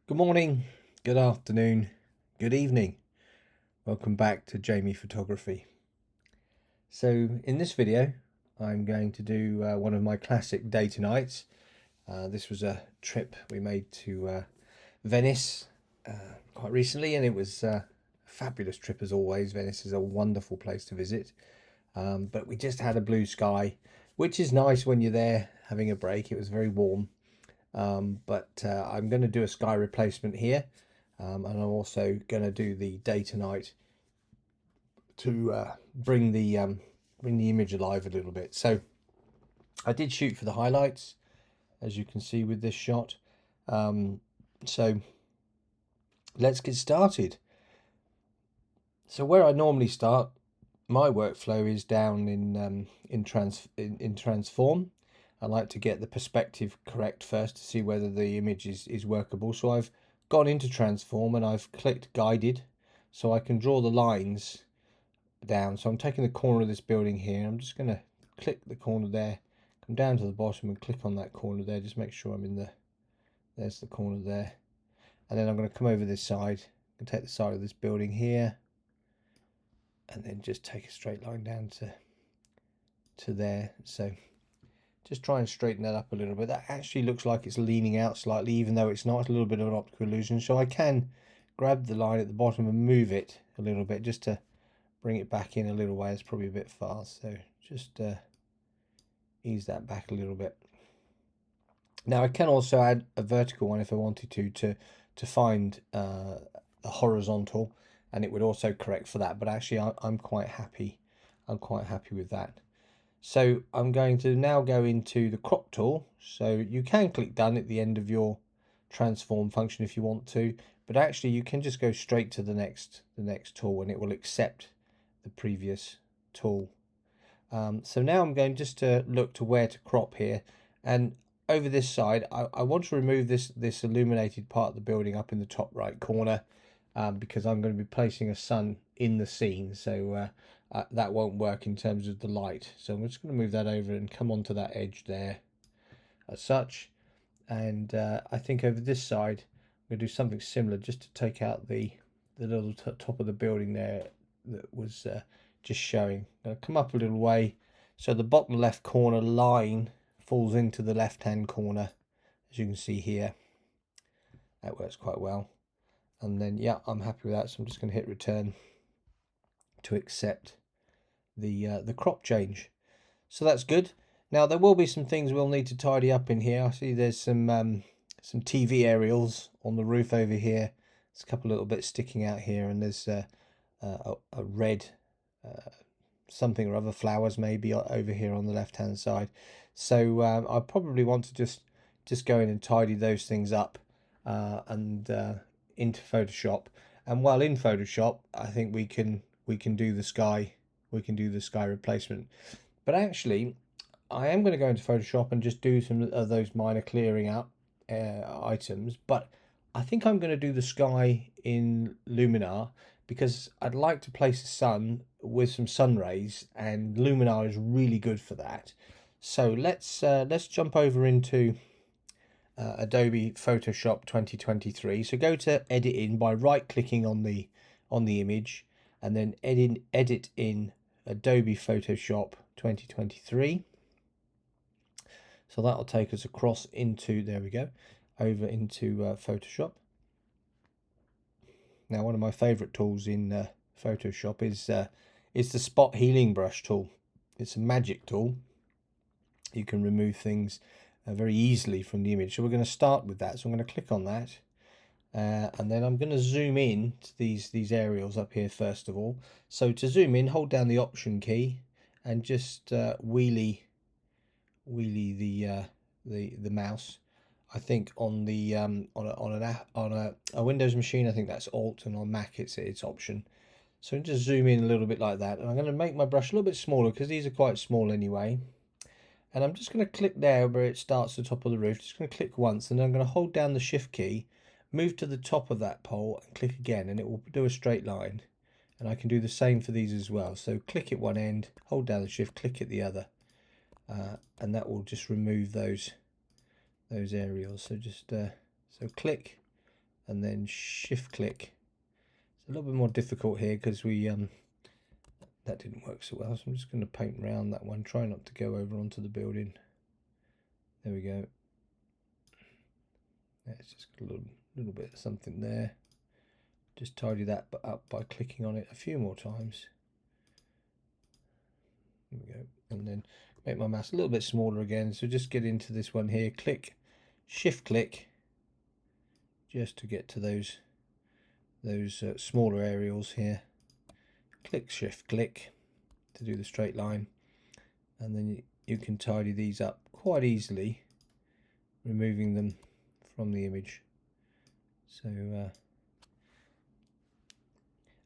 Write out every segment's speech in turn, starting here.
Good morning, good afternoon, good evening. Welcome back to Jamie Photography. So in this video, I'm going to do one of my classic day to nights. This was a trip we made to Venice quite recently, and it was a fabulous trip as always. Venice is a wonderful place to visit, but we just had a blue sky, which is nice when you're there having a break. It was very warm. But I'm going to do a sky replacement here, and I'm also going to do the day to night to bring the image alive a little bit. So I did shoot for the highlights, as you can see with this shot. So let's get started. So where I normally start, my workflow is down in transform. I like to get the perspective correct first to see whether the image is workable. So I've gone into transform and I've clicked guided so I can draw the lines down. So I'm taking the corner of this building here. I'm just going to click the corner there, come down to the bottom and click on that corner there. Just make sure I'm in there's the corner there. And then I'm going to come over this side and take the side of this building here and then just take a straight line down to there. So just try and straighten that up a little bit. That actually looks like it's leaning out slightly, even though it's not. It's a little bit of an optical illusion. So I can grab the line at the bottom and move it a little bit just to bring it back in a little way. It's probably a bit fast. So just ease that back a little bit. Now I can also add a vertical one if I wanted to find a horizontal, and it would also correct for that. But actually I'm quite happy. I'm quite happy with that. So I'm going to now go into the crop tool. So you can click done at the end of your transform function if you want to, but actually you can just go straight to the next tool and it will accept the previous tool. So now I'm going just to look to where to crop here, and over this side I want to remove this illuminated part of the building up in the top right corner, because I'm going to be placing a sun in the scene. So that won't work in terms of the light. So I'm just going to move that over and come onto that edge there as such. And I think over this side, I'm going to do something similar just to take out the little top of the building there that was just showing. I'm going to come up a little way so the bottom left corner line falls into the left hand corner, as you can see here. That works quite well. And then yeah, I'm happy with that, so I'm just going to hit return to accept the crop change. So that's good. Now there will be some things we'll need to tidy up in here. I see there's some TV aerials on the roof over here. There's a couple of little bits sticking out here, and there's a red something or other, flowers maybe, over here on the left hand side. So I probably want to just go in and tidy those things up and into Photoshop. And while in Photoshop, I think we can do the sky replacement. But actually I am going to go into Photoshop and just do some of those minor clearing up items, but I think I'm going to do the sky in Luminar because I'd like to place the sun with some sun rays, and Luminar is really good for that. So let's jump over into Adobe Photoshop 2023. So go to edit in by right clicking on the image, and then edit in Adobe Photoshop 2023. So that'll take us across into, there we go, over into Photoshop. Now one of my favorite tools in Photoshop is the spot healing brush tool. It's a magic tool. You can remove things very easily from the image. So we're going to start with that. So I'm going to click on that. And then I'm going to zoom in to these aerials up here first of all. So to zoom in, hold down the Option key and just wheelie the mouse. I think on the on a Windows machine, I think that's Alt, and on Mac it's Option. So just zoom in a little bit like that, and I'm going to make my brush a little bit smaller because these are quite small anyway. And I'm just going to click there where it starts the top of the roof. Just going to click once, and then I'm going to hold down the Shift key, move to the top of that pole, and click again, and it will do a straight line. And I can do the same for these as well. So click at one end, hold down the Shift, click at the other, and that will just remove those aerials. So just so click, and then shift click. It's a little bit more difficult here because we that didn't work so well, so I'm just going to paint around that one, try not to go over onto the building. There we go. It's just got a little bit of something there. Just tidy that up by clicking on it a few more times. There we go. And then make my mouse a little bit smaller again. So just get into this one here, click, shift click, just to get to those smaller areas here. Click, shift click to do the straight line, and then you can tidy these up quite easily, removing them from the image. So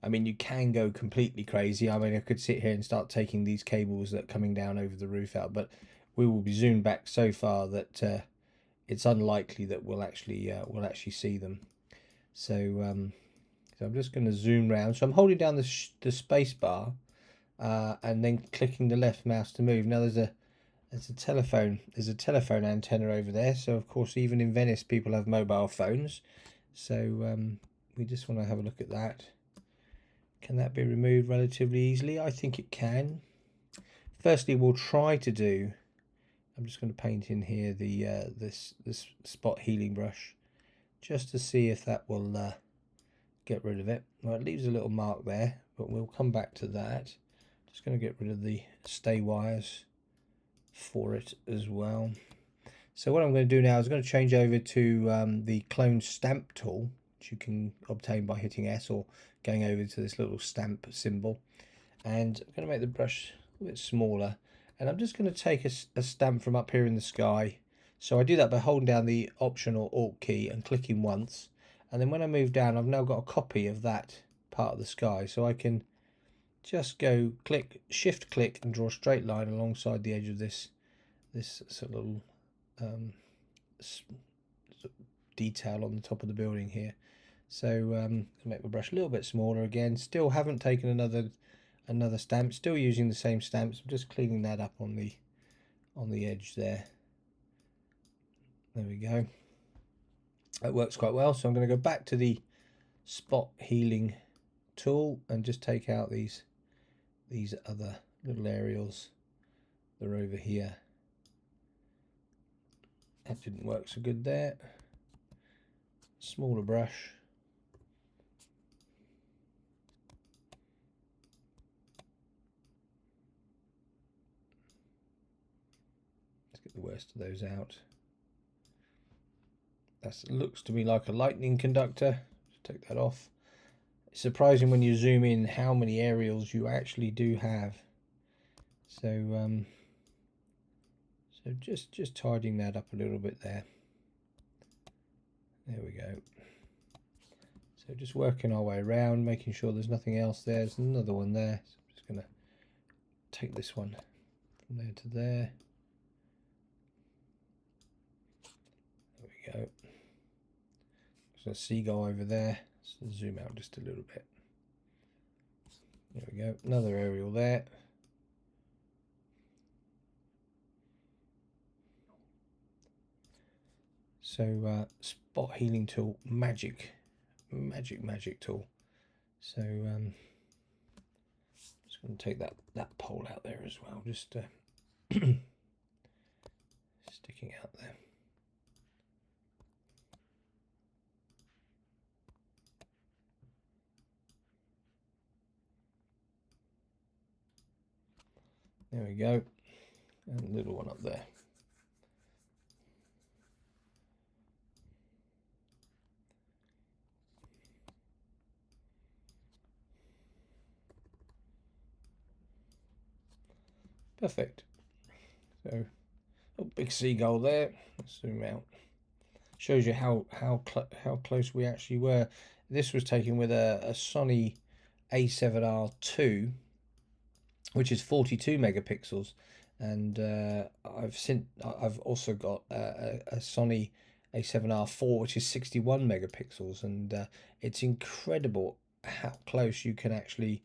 I mean, you can go completely crazy. I mean, I could sit here and start taking these cables that are coming down over the roof out, but we will be zoomed back so far that it's unlikely that we'll actually see them. So so I'm just going to zoom round. So I'm holding down the space bar and then clicking the left mouse to move. Now there's a telephone antenna over there. So of course, even in Venice, people have mobile phones. So we just want to have a look at that. Can that be removed relatively easily? I think it can. Firstly, we'll try to do. I'm just going to paint in here the this spot healing brush, just to see if that will get rid of it. Well, it leaves a little mark there, but we'll come back to that. Just going to get rid of the stay wires for it as well. So what I'm going to do now is I'm going to change over to the clone stamp tool, which you can obtain by hitting S or going over to this little stamp symbol. And I'm going to make the brush a bit smaller, and I'm just going to take a stamp from up here in the sky. So I do that by holding down the Option or Alt key and clicking once, and then when I move down, I've now got a copy of that part of the sky, so I can just go click, shift click, and draw a straight line alongside the edge of this sort of little detail on the top of the building here. So make my brush a little bit smaller again. Still haven't taken another stamp, still using the same stamps. I'm just cleaning that up on the edge there. There we go. That works quite well. So I'm going to go back to the spot healing tool and just take out these other little areas that are over here. That didn't work so good there. Smaller brush. Let's get the worst of those out. That looks to me like a lightning conductor. Just take that off. It's surprising when you zoom in how many aerials you actually do have. So so just tidying that up a little bit there. There we go. So just working our way around, making sure there's nothing else there. There's another one there. So I'm just going to take this one from there to there. There we go. There's a seagull over there. So zoom out just a little bit. There we go. Another aerial there. So spot healing tool, magic tool. So just going to take that pole out there as well, just sticking out there. There we go, and a little one up there. Perfect. So, big seagull there. Let's zoom out. Shows you how close we actually were. This was taken with a Sony A7R II, which is 42 megapixels, and I've also got a Sony A7R IV, which is 61 megapixels, and it's incredible how close you can actually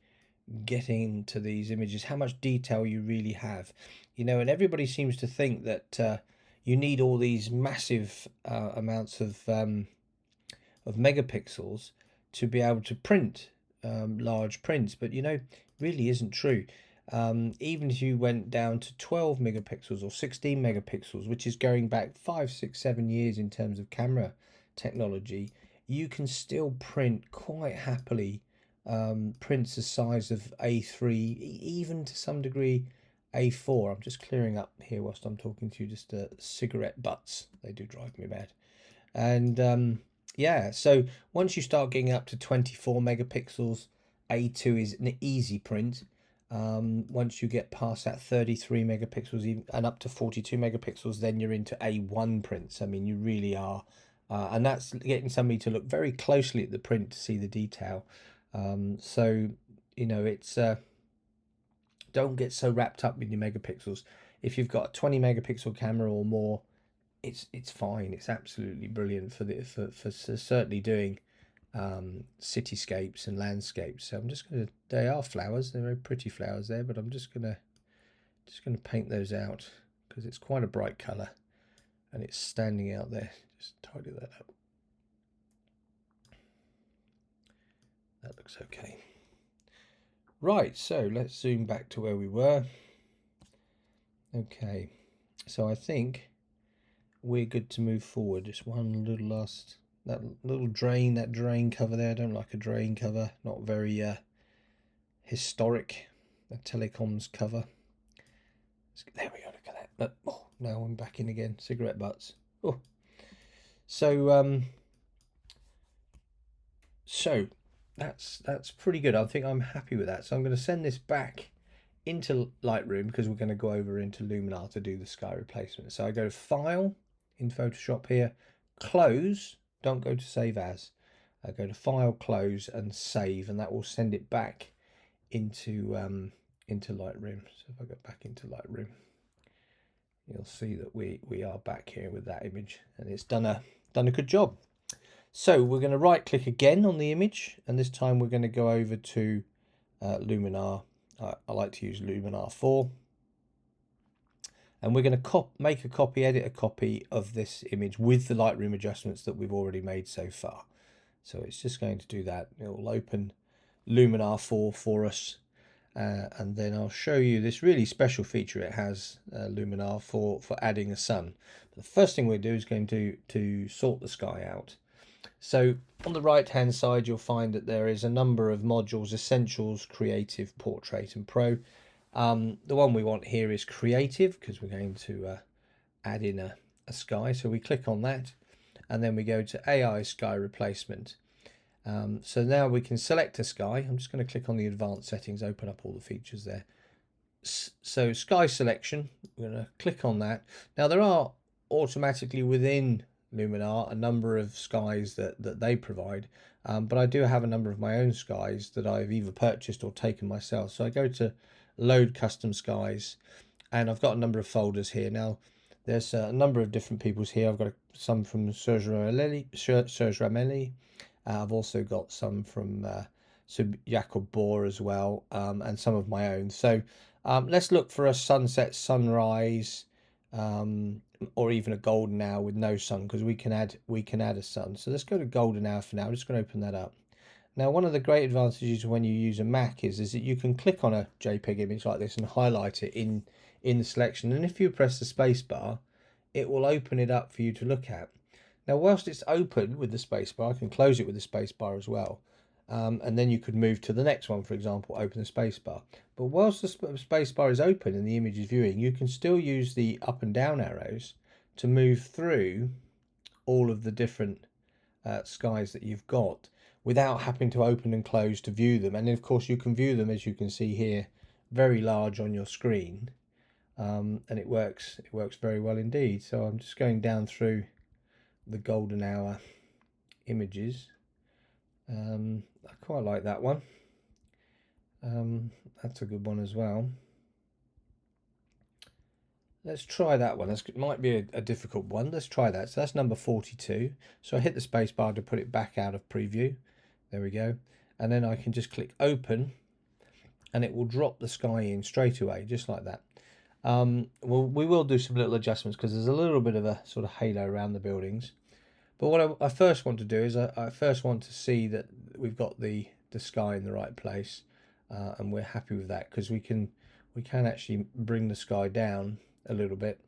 get into these images, how much detail you really have, you know. And everybody seems to think that you need all these massive amounts of of megapixels to be able to print large prints, but really isn't true. Even if you went down to 12 megapixels or 16 megapixels, which is going back 5, 6, 7 years in terms of camera technology, you can still print quite happily prints the size of A3, even to some degree A4. I'm just clearing up here whilst I'm talking to you, just cigarette butts. They do drive me mad. And yeah, so once you start getting up to 24 megapixels, A2 is an easy print. Once you get past that 33 megapixels even, and up to 42 megapixels, then you're into A1 prints. I mean, you really are. And that's getting somebody to look very closely at the print to see the detail. So, it's don't get so wrapped up with your megapixels. If you've got a 20 megapixel camera or more, it's fine. It's absolutely brilliant for certainly doing cityscapes and landscapes. So I'm just going to, they are flowers, they're very pretty flowers there, but I'm just going to paint those out because it's quite a bright color and it's standing out there. Just tidy that up. That looks okay. Right, so let's zoom back to where we were. Okay, so I think we're good to move forward. Just one little last, that drain cover there. I don't like a drain cover, not very historic. A telecoms cover. There we go, look at that. Oh, now I'm back in again. Cigarette butts. Oh. So that's pretty good. I think I'm happy with that. So I'm going to send this back into Lightroom because we're going to go over into Luminar to do the sky replacement. So I go to File in Photoshop here, Close, don't go to Save As. I go to File, Close and Save, and that will send it back into Lightroom. So if I go back into Lightroom, you'll see that we are back here with that image, and it's done a good job. So we're going to right click again on the image, and this time we're going to go over to Luminar. I like to use Luminar 4. And we're going to edit a copy of this image with the Lightroom adjustments that we've already made so far. So it's just going to do that. It will open Luminar 4 for us. And then I'll show you this really special feature it has, Luminar, for adding a sun. But the first thing we do is going to sort the sky out. So on the right hand side you'll find that there is a number of modules: Essentials, Creative, Portrait and Pro. The one we want here is Creative because we're going to add in a sky. So we click on that and then we go to AI Sky Replacement. So now we can select a sky. I'm just going to click on the advanced settings, open up all the features there. So sky selection, we're going to click on that. Now there are automatically within Luminar a number of skies that they provide, but I do have a number of my own skies that I've either purchased or taken myself. So I go to Load Custom Skies, and I've got a number of folders here. Now there's a number of different people's here. I've got some from Serge Ramelli. I've also got some from Jacob Bohr as well, and some of my own. So let's look for a sunset, sunrise, or even a golden hour with no sun, because we can add a sun. So let's go to golden hour for now. I'm just going to open that up. Now one of the great advantages when you use a Mac is that you can click on a JPEG image like this and highlight it in the selection, and if you press the space bar it will open it up for you to look at. Now whilst it's open with the space bar, I can close it with the space bar as well, and then you could move to the next one, for example, open the space bar. But whilst the space bar is open and the image is viewing, you can still use the up and down arrows to move through all of the different skies that you've got without having to open and close to view them. And of course you can view them, as you can see here, very large on your screen, and it works very well indeed. So I'm just going down through the golden hour images. I quite like that one. That's a good one as well. Let's try that one. It might be a difficult one. Let's try that. So that's number 42. So I hit the space bar to put it back out of preview. There we go. And then I can just click open and it will drop the sky in straight away, just like that. Well, we will do some little adjustments because there's a little bit of a sort of halo around the buildings. But what I first want to do is I first want to see that we've got the sky in the right place, and we're happy with that, because we can actually bring the sky down a little bit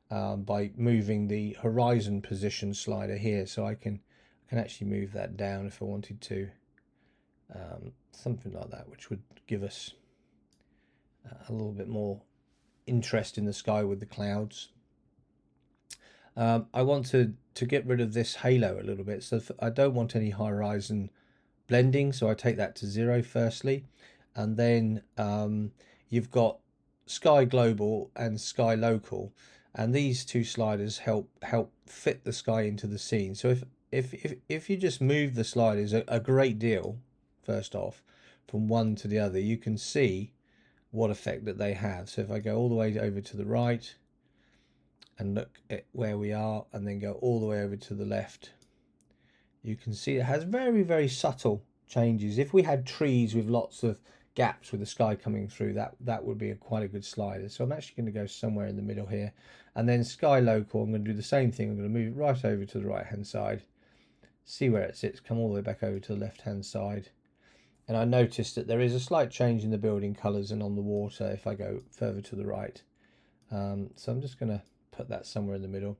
by moving the horizon position slider here. So I can actually move that down if I wanted to, something like that, which would give us a little bit more interest in the sky with the clouds. I want to get rid of this halo a little bit, so I don't want any horizon blending, so I take that to 0 firstly, and then you've got sky global and sky local, and these two sliders help fit the sky into the scene. So if you just move the sliders a great deal first off from one to the other, you can see what effect that they have. So if I go all the way over to the right and look at where we are, and then go all the way over to the left, you can see it has very, very subtle changes. If we had trees with lots of gaps with the sky coming through, that would be quite a good slider. So I'm actually going to go somewhere in the middle here, and then sky local, I'm going to do the same thing. I'm going to move it right over to the right hand side, see where it sits, come all the way back over to the left hand side, and I noticed that there is a slight change in the building colors and on the water if I go further to the right. So I'm just going to put that somewhere in the middle,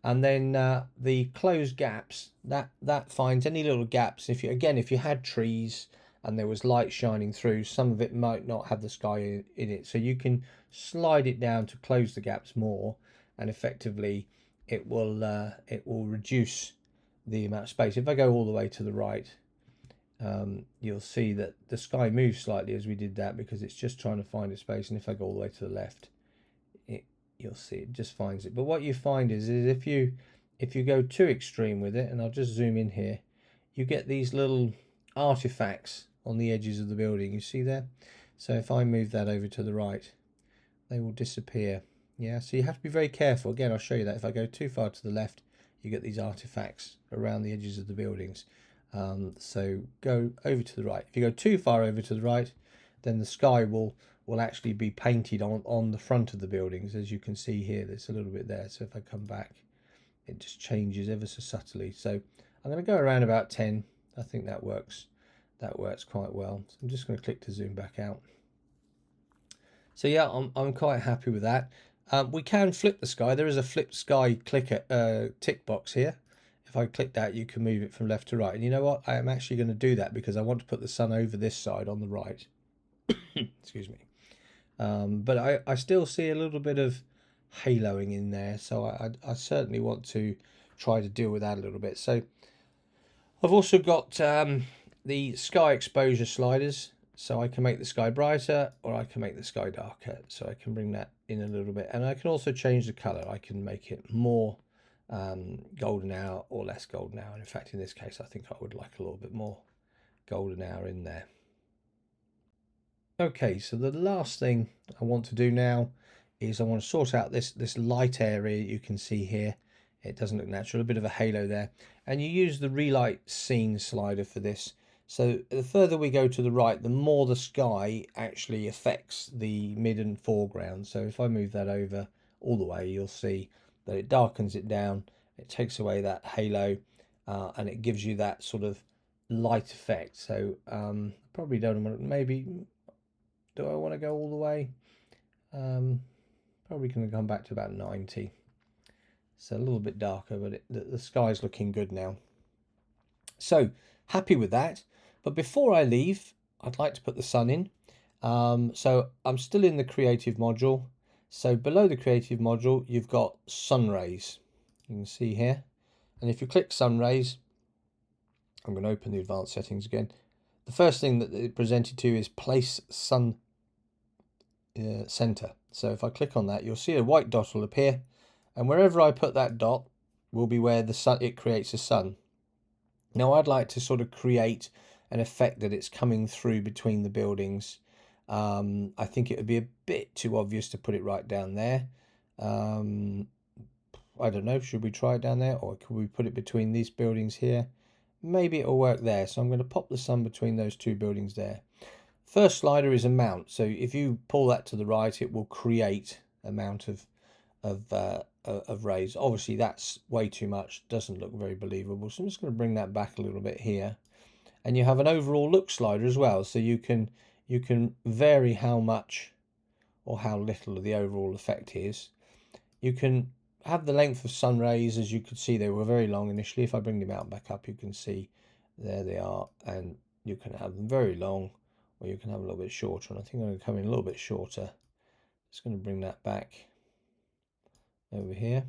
and then the closed gaps, that finds any little gaps. If you had trees and there was light shining through, some of it might not have the sky in it, so you can slide it down to close the gaps more, and effectively it will reduce the amount of space. If I go all the way to the right, you'll see that the sky moves slightly as we did that, because it's just trying to find a space. And if I go all the way to the left, you'll see it just finds it. But what you find is if you go too extreme with it, and I'll just zoom in here, you get these little artifacts on the edges of the building. You see there? So if I move that over to the right, they will disappear. Yeah, so you have to be very careful. Again, I'll show you that. If I go too far to the left, you get these artifacts around the edges of the buildings. So go over to the right. If you go too far over to the right, then the sky will actually be painted on the front of the buildings. As you can see here, there's a little bit there. So if I come back, it just changes ever so subtly. So I'm going to go around about 10. I think that works quite well. So I'm just going to click to zoom back out. So yeah, I'm quite happy with that. We can flip the sky. There is a flip sky tick box here. If I click that, you can move it from left to right. And you know what? I am actually going to do that because I want to put the sun over this side on the right. Excuse me. But I still see a little bit of haloing in there, so I certainly want to try to deal with that a little bit. So I've also got the sky exposure sliders, so I can make the sky brighter or I can make the sky darker. So I can bring that in a little bit, and I can also change the color. I can make it more golden hour or less golden hour. And in fact, in this case, I think I would like a little bit more golden hour in there. Okay, so the last thing I want to do now is I want to sort out this light area you can see here. It doesn't look natural, a bit of a halo there. And you use the relight scene slider for this. So the further we go to the right, the more the sky actually affects the mid and foreground. So if I move that over all the way, you'll see that it darkens it down. It takes away that halo, and it gives you that sort of light effect. So probably don't want to, maybe, do I want to go all the way? Probably going to come back to about 90. So a little bit darker, but the sky's looking good now. So happy with that. But before I leave, I'd like to put the sun in. So I'm still in the creative module. So below the creative module, you've got sun rays. You can see here. And if you click sun rays, I'm going to open the advanced settings again. The first thing that it presented to is place sun center. So if I click on that, you'll see a white dot will appear, and wherever I put that dot will be where the sun, it creates a sun. Now I'd like to sort of create an effect that it's coming through between the buildings. I think it would be a bit too obvious to put it right down there. I don't know, should we try it down there, or could we put it between these buildings here? Maybe it'll work there. So I'm going to pop the sun between those two buildings there. First slider is a mount, so if you pull that to the right, it will create a mount of of rays. Obviously that's way too much, doesn't look very believable, so I'm just going to bring that back a little bit here. And you have an overall look slider as well, so you can vary how much or how little of the overall effect is. You can have the length of sun rays. As you could see, they were very long initially. If I bring them out back up, you can see there they are, and you can have them very long, or you can have a little bit shorter, and I think I'm going to come in a little bit shorter. Just going to bring that back over here,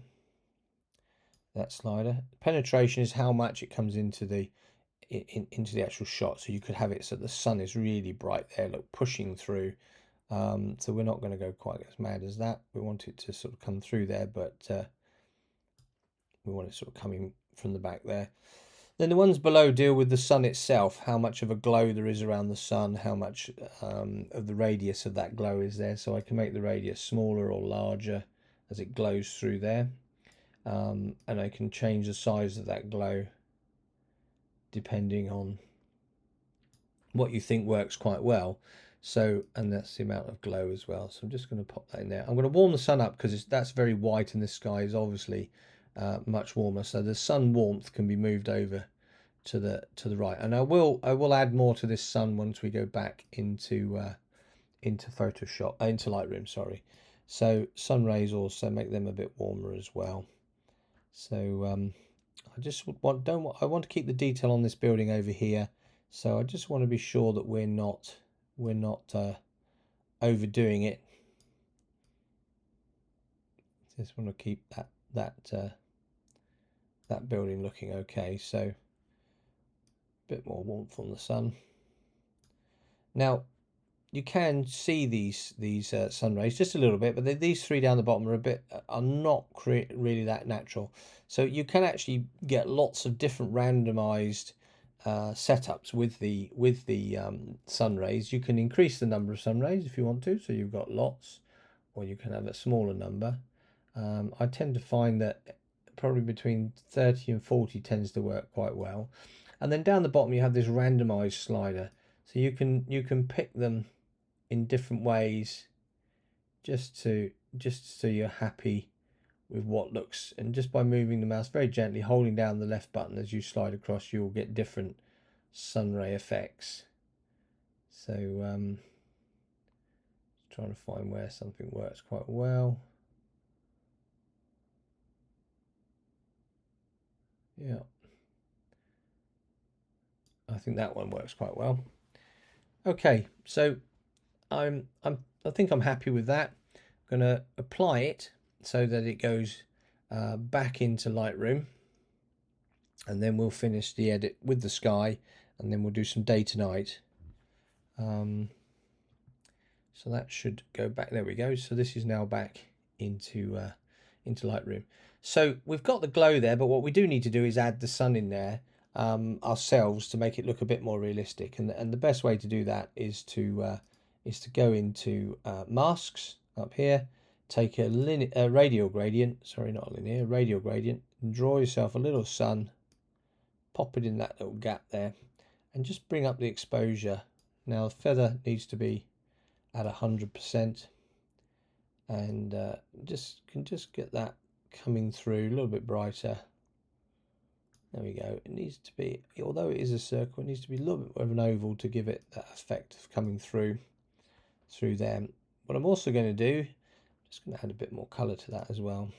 that slider. Penetration is how much it comes into the actual shot, so you could have it so the sun is really bright there, look, pushing through. So we're not going to go quite as mad as that. We want it to sort of come through there, but we want it sort of coming from the back there. Then the ones below deal with the sun itself, how much of a glow there is around the sun, how much of the radius of that glow is there. So I can make the radius smaller or larger as it glows through there. And I can change the size of that glow depending on what you think works quite well. So, and that's the amount of glow as well. So I'm just going to pop that in there. I'm going to warm the sun up because that's very white, and the sky is obviously much warmer. So the sun warmth can be moved over to the right. And I will add more to this sun once we go back into Photoshop, into Lightroom. Sorry. So sun rays also make them a bit warmer as well. So I just want to keep the detail on this building over here. So I just want to be sure that we're not overdoing it. Just want to keep that building looking okay. So a bit more warmth on the sun. Now you can see these sun rays just a little bit, but these three down the bottom are not really that natural. So you can actually get lots of different randomized setups with the sun rays. You can increase the number of sun rays if you want to, so you've got lots, or you can have a smaller number. I tend to find that probably between 30 and 40 tends to work quite well. And then down the bottom you have this randomized slider, so you can pick them in different ways just so you're happy with what looks, and just by moving the mouse very gently, holding down the left button as you slide across, you'll get different sun ray effects. So trying to find where something works quite well. Yeah, I think that one works quite well. Okay, so I think I'm happy with that. I'm going to apply it so that it goes back into Lightroom, and then we'll finish the edit with the sky, and then we'll do some day to night. So that should go back. There we go. So this is now back into Lightroom. So we've got the glow there, but what we do need to do is add the sun in there ourselves to make it look a bit more realistic. And the best way to do that is to go into masks up here, take a radial gradient, sorry, not linear, radial gradient, and draw yourself a little sun, pop it in that little gap there, and just bring up the exposure. Now the feather needs to be at 100%, and just get that coming through a little bit brighter. There we go. It needs to be, although it is a circle, it needs to be a little bit more of an oval to give it that effect of coming through there. What I'm also going to do, just going to add a bit more color to that as well,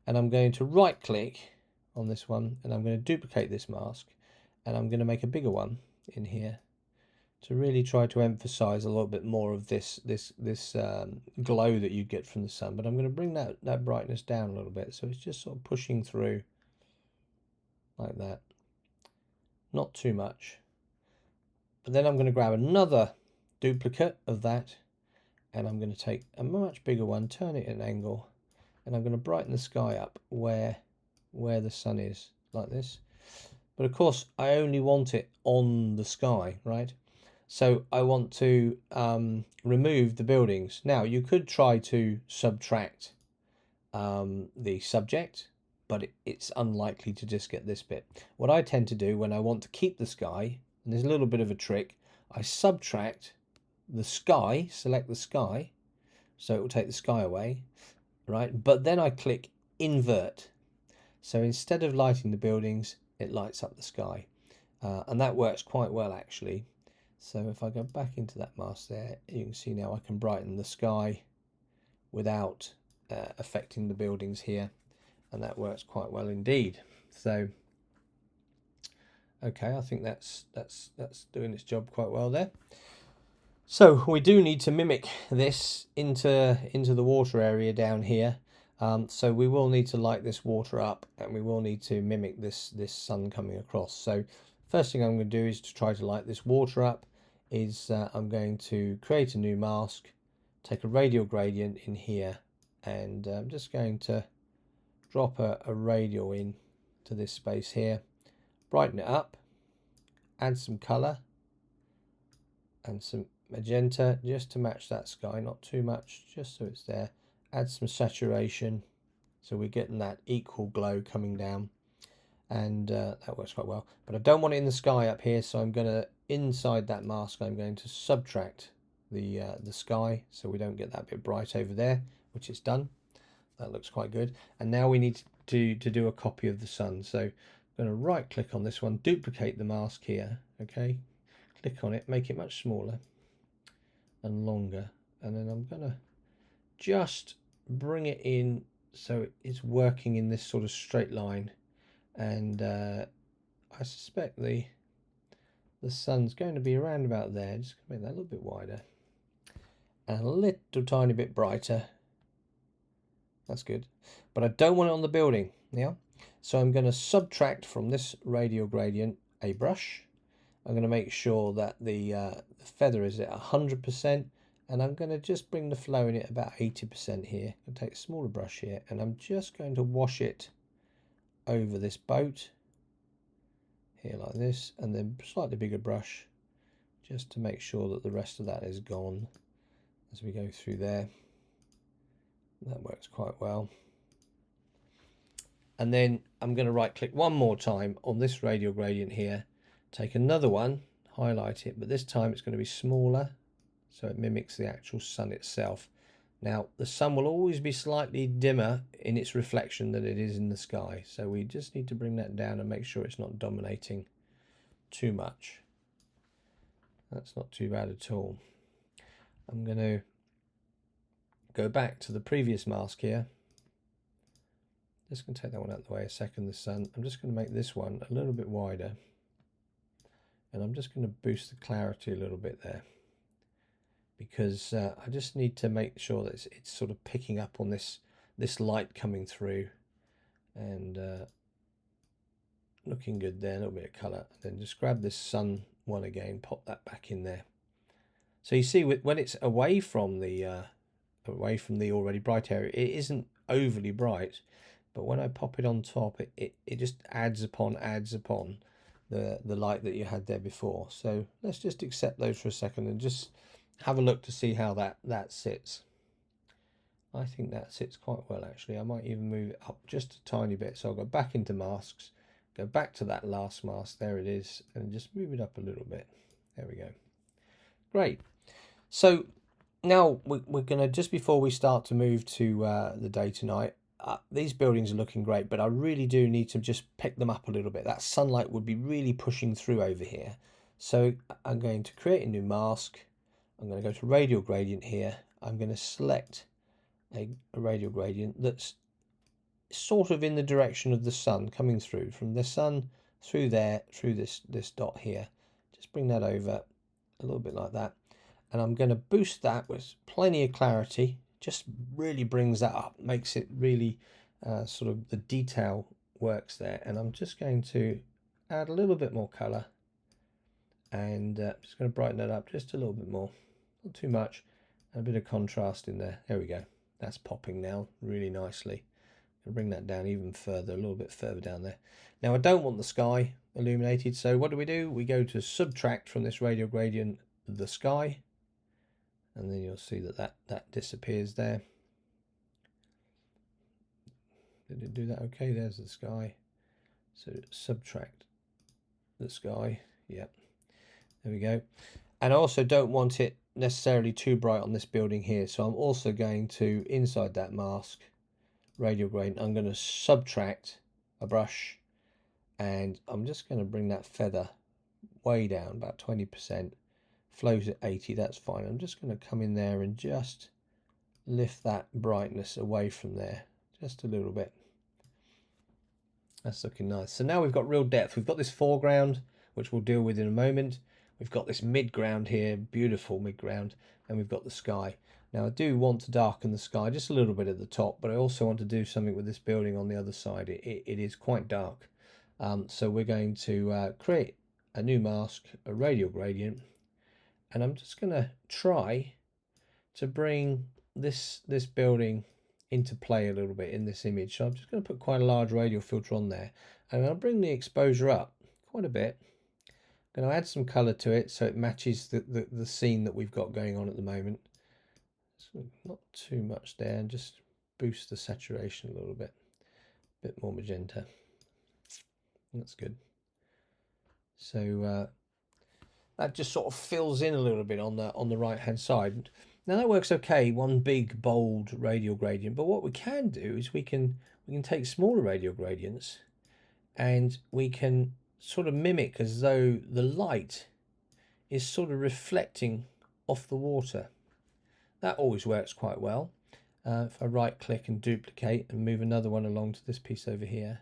and I'm going to right click on this one, and I'm going to duplicate this mask, and I'm going to make a bigger one in here to really try to emphasize a little bit more of this glow that you get from the sun. But I'm going to bring that brightness down a little bit, so it's just sort of pushing through like that, not too much. But then I'm going to grab another duplicate of that, and I'm going to take a much bigger one, turn it at an angle, and I'm going to brighten the sky up where the sun is, like this. But of course I only want it on the sky, right? So I want to remove the buildings. Now you could try to subtract the subject, but it's unlikely to just get this bit. What I tend to do when I want to keep the sky, and there's a little bit of a trick, I subtract the sky, select the sky, so it will take the sky away, right? But then I click invert. So instead of lighting the buildings, it lights up the sky. And that works quite well actually. So if I go back into that mask there, you can see now I can brighten the sky without affecting the buildings here, and that works quite well indeed. So okay, I think that's doing its job quite well there. So we do need to mimic this into the water area down here. So we will need to light this water up, and we will need to mimic this sun coming across. So first thing I'm going to do is to try to light this water up is I'm going to create a new mask, take a radial gradient in here, and I'm just going to drop a radial in to this space here, brighten it up, add some color and some magenta just to match that sky, not too much, just so it's there. Add some saturation so we're getting that equal glow coming down, and that works quite well. But I don't want it in the sky up here, so I'm going to, inside that mask, I'm going to subtract the sky so we don't get that bit bright over there, which it's done. That looks quite good. And now we need to do a copy of the sun. So I'm going to right click on this one, duplicate the mask here, okay, click on it, make it much smaller and longer, and then I'm going to just bring it in so it's working in this sort of straight line, and I suspect the sun's going to be around about there. Just going to make that a little bit wider and a little tiny bit brighter. That's good, but I don't want it on the building. Yeah, so I'm going to subtract from this radial gradient a brush. I'm going to make sure that the feather is at 100%, and I'm going to just bring the flow in at about 80% here. I'll take a smaller brush here, and I'm just going to wash it over this boat here like this, and then slightly bigger brush just to make sure that the rest of that is gone as we go through there. That works quite well. And then I'm going to right click one more time on this radial gradient here, take another one, highlight it, but this time it's going to be smaller so it mimics the actual sun itself. Now the sun will always be slightly dimmer in its reflection than it is in the sky, so we just need to bring that down and make sure it's not dominating too much. That's not too bad at all. I'm going to go back to the previous mask here. Just going to take that one out of the way a second, the sun. I'm just going to make this one a little bit wider, and I'm just going to boost the clarity a little bit there, because I just need to make sure that it's sort of picking up on this light coming through, and looking good there. A little bit of colour, then just grab this sun one again, pop that back in there. So you see, when it's away from the already bright area, it isn't overly bright, but when I pop it on top, it just adds upon the light that you had there before. So let's just accept those for a second and just have a look to see how that sits. I think that sits quite well actually. I might even move it up just a tiny bit. So I'll go back into masks, go back to that last mask, there it is, and just move it up a little bit. There we go. Great. So now we're going to, just before we start to move to the day tonight, these buildings are looking great, but I really do need to just pick them up a little bit. That sunlight would be really pushing through over here. So I'm going to create a new mask. I'm going to go to radial gradient here. I'm going to select a radial gradient that's sort of in the direction of the sun, coming through from the sun through there, through this dot here. Just bring that over a little bit like that. And I'm going to boost that with plenty of clarity. Just really brings that up, makes it really sort of the detail works there. And I'm just going to add a little bit more color, and just going to brighten that up just a little bit more, not too much, and a bit of contrast in there. There we go. That's popping now really nicely. I'll bring that down even further, a little bit further down there. Now I don't want the sky illuminated, so what do? We go to subtract from this radial gradient the sky, and then you'll see that disappears there. Did it do that? Okay, there's the sky. So subtract the sky. Yep, there we go. And I also don't want it necessarily too bright on this building here, so I'm also going to, inside that mask, radial gradient, I'm going to subtract a brush, and I'm just going to bring that feather way down, about 20%. Flows at 80, that's fine. I'm just going to come in there and just lift that brightness away from there just a little bit. That's looking nice. So now we've got real depth. We've got this foreground, which we'll deal with in a moment. We've got this midground here, beautiful midground, and we've got the sky. Now I do want to darken the sky just a little bit at the top, but I also want to do something with this building on the other side. It is quite dark. So we're going to create a new mask, a radial gradient, and I'm just going to try to bring this building into play a little bit in this image. So I'm just going to put quite a large radial filter on there, and I'll bring the exposure up quite a bit. I'm going to add some color to it so it matches the scene that we've got going on at the moment. So not too much there, and just boost the saturation a little bit. A bit more magenta. That's good. So that just sort of fills in a little bit on the right hand side. Now that works okay, one big bold radial gradient, but what we can do is we can take smaller radial gradients and we can sort of mimic as though the light is sort of reflecting off the water. That always works quite well. If I right click and duplicate and move another one along to this piece over here.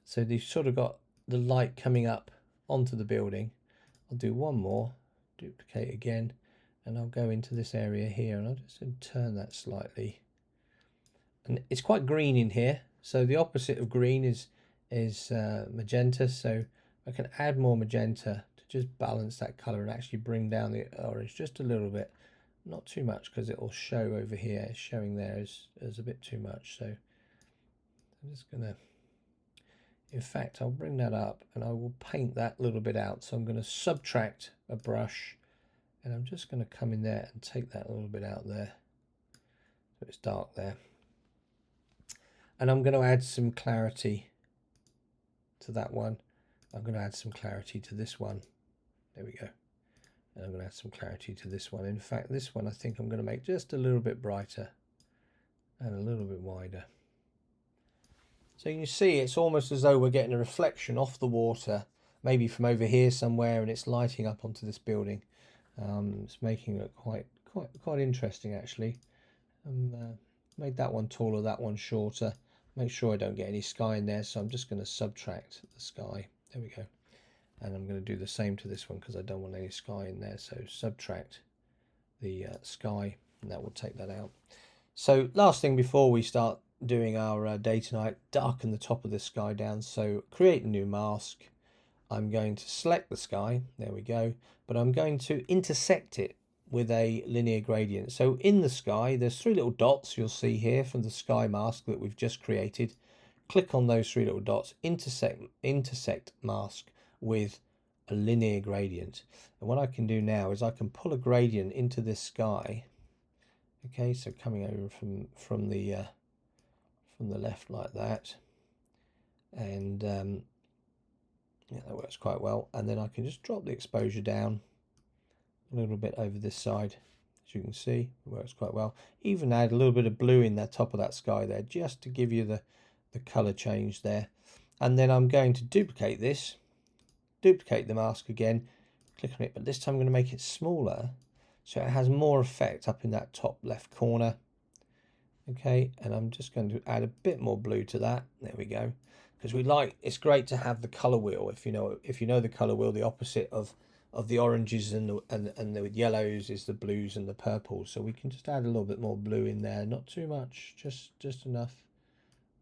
So you've sort of got the light coming up onto the building. I'll do one more, duplicate again, and I'll go into this area here, and I'll just turn that slightly. And it's quite green in here, so the opposite of green is magenta. So I can add more magenta to just balance that color and actually bring down the orange just a little bit, not too much, because it will show over here. It's showing there as a bit too much. So I'm just gonna. In fact, I'll bring that up and I will paint that little bit out. So I'm going to subtract a brush, and I'm just going to come in there and take that a little bit out there. So it's dark there. And I'm going to add some clarity to that one. I'm going to add some clarity to this one. There we go. And I'm going to add some clarity to this one. In fact, this one I think I'm going to make just a little bit brighter and a little bit wider. So you can see it's almost as though we're getting a reflection off the water, maybe from over here somewhere, and it's lighting up onto this building. It's making it quite interesting actually. Made that one taller, that one shorter. Make sure I don't get any sky in there, so I'm just going to subtract the sky. There we go. And I'm going to do the same to this one because I don't want any sky in there. So subtract the sky, and that will take that out. So last thing before we start doing our day tonight, darken the top of the sky down. So create a new mask. I'm going to select the sky, there we go, but I'm going to intersect it with a linear gradient. So in the sky there's three little dots you'll see here from the sky mask that we've just created. Click on those three little dots, intersect mask with a linear gradient. And what I can do now is I can pull a gradient into this sky. Okay, so coming over from the left like that, and yeah, that works quite well. And then I can just drop the exposure down a little bit over this side. As you can see, it works quite well. Even add a little bit of blue in the top of that sky there, just to give you the color change there. And then I'm going to duplicate this, duplicate the mask again, click on it, but this time I'm going to make it smaller so it has more effect up in that top left corner. Okay, and I'm just going to add a bit more blue to that. There we go. Because it's great to have the color wheel. If you know the color wheel, the opposite of the oranges and the yellows is the blues and the purples. So we can just add a little bit more blue in there, not too much, just enough.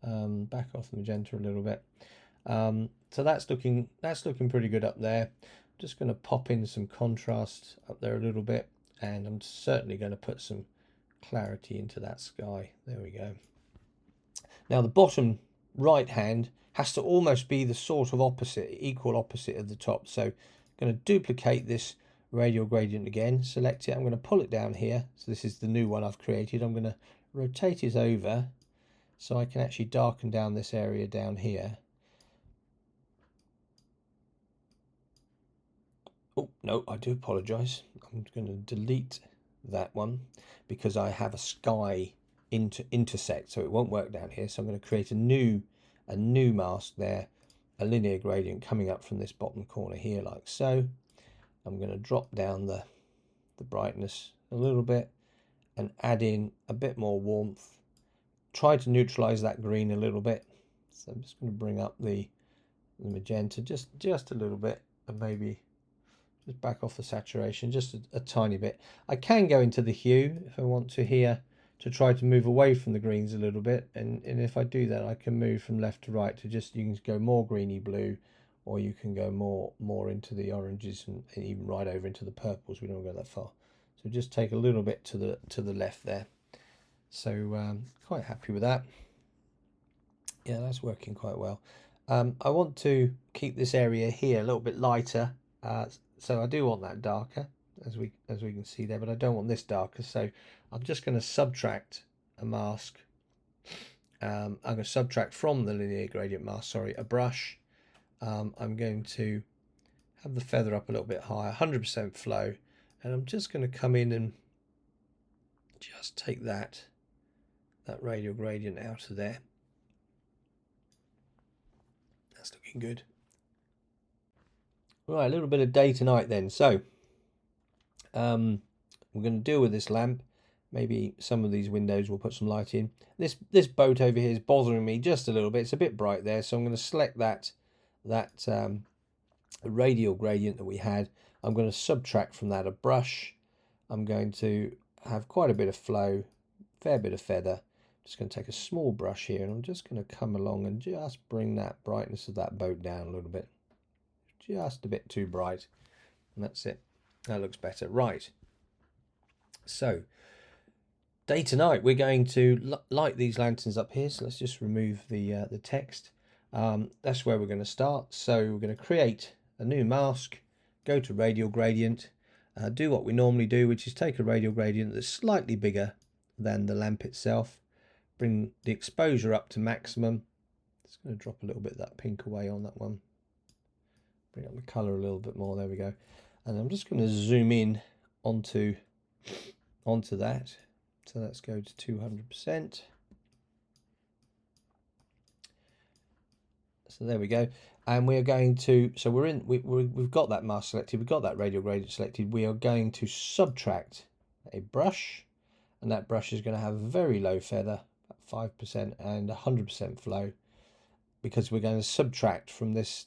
Back off the magenta a little bit. So that's looking pretty good up there. I'm just going to pop in some contrast up there a little bit, and I'm certainly going to put some clarity into that sky. There we go. Now the bottom right hand has to almost be the sort of equal opposite of the top. So I'm going to duplicate this radial gradient again, select it, I'm going to pull it down here. So this is the new one I've created. I'm going to rotate it over so I can actually darken down this area down here. Oh no, I do apologize. I'm going to delete that one because I have a sky intersect, so it won't work down here. So I'm going to create a new mask there, a linear gradient coming up from this bottom corner here, like so. I'm going to drop down the brightness a little bit and add in a bit more warmth. Try to neutralize that green a little bit. So I'm just going to bring up the magenta just a little bit, and maybe just back off the saturation just a tiny bit. I can go into the hue if I want to here to try to move away from the greens a little bit, and if I do that I can move from left to right to just, you can go more greeny blue, or you can go more into the oranges and even right over into the purples. We don't go that far, so just take a little bit to the left there. So quite happy with that. Yeah, that's working quite well. I want to keep this area here a little bit lighter, so I do want that darker, as we can see there, but I don't want this darker. So I'm just going to subtract a mask. I'm going to subtract from the linear gradient mask, sorry, a brush. I'm going to have the feather up a little bit higher, 100% flow, and I'm just going to come in and just take that radial gradient out of there. That's looking good. Right, a little bit of day to night then. So we're going to deal with this lamp. Maybe some of these windows will put some light in. This boat over here is bothering me just a little bit. It's a bit bright there, so I'm going to select that radial gradient that we had. I'm going to subtract from that a brush. I'm going to have quite a bit of flow, fair bit of feather. Just going to take a small brush here, and I'm just going to come along and just bring that brightness of that boat down a little bit. Just a bit too bright, and that's it. That looks better. Right, so day to night, we're going to light these lanterns up here. So let's just remove the text. That's where we're going to start. So we're going to create a new mask, go to radial gradient, do what we normally do, which is take a radial gradient that's slightly bigger than the lamp itself, bring the exposure up to maximum. Just going to drop a little bit of that pink away on that one. Bring up the colour a little bit more. There we go. And I'm just going to zoom in onto that. So let's go to 200%. So there we go. And we are going to, so we've got that mask selected, we've got that radial gradient selected. We are going to subtract a brush, and that brush is going to have very low feather, about 5%, and 100% flow, because we're going to subtract from this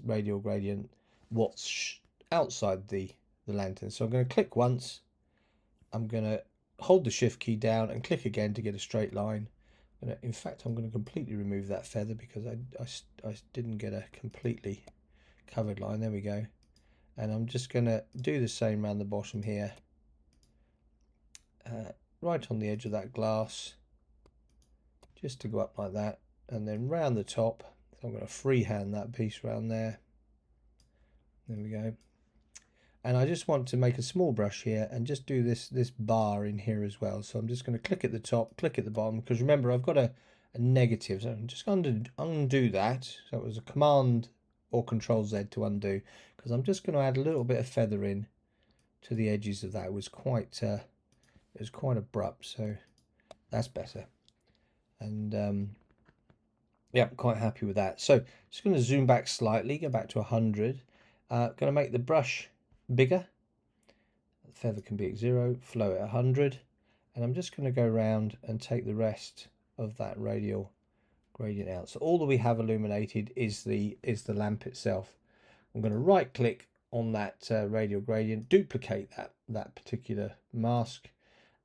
radial gradient what's outside the lantern. So I'm going to click once. I'm going to hold the shift key down and click again to get a straight line. In fact, I'm going to completely remove that feather because I didn't get a completely covered line. There we go. And I'm just going to do the same around the bottom here, right on the edge of that glass, just to go up like that, and then round the top. So I'm going to freehand that piece around there. There we go. And I just want to make a small brush here and just do this bar in here as well. So I'm just going to click at the top, click at the bottom, because remember I've got a negative. So I'm just going to undo that. So it was a Command or Control Z to undo, because I'm just going to add a little bit of feather in to the edges of that. It was quite abrupt, so that's better. And yeah, I'm quite happy with that. So just going to zoom back slightly, go back to 100. Going to make the brush bigger. The feather can be at 0, flow at 100, and I'm just going to go around and take the rest of that radial gradient out. So all that we have illuminated is the lamp itself. I'm going to right click on that radial gradient, duplicate that particular mask,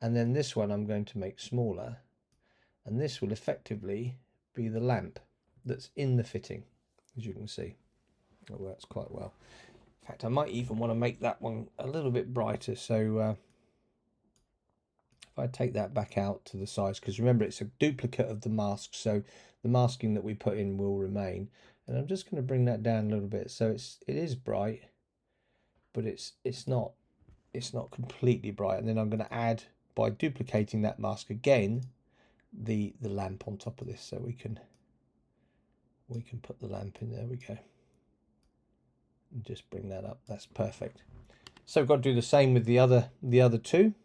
and then this one I'm going to make smaller, and this will effectively be the lamp that's in the fitting. As you can see, it works quite well. In fact, I might even want to make that one a little bit brighter. So if I take that back out to the size, because remember it's a duplicate of the mask, so the masking that we put in will remain. And I'm just going to bring that down a little bit. So it is bright, but it's not completely bright. And then I'm going to add, by duplicating that mask again, the lamp on top of this, so we can put the lamp in. There we go. And just bring that up. That's perfect. So we've got to do the same with the other two.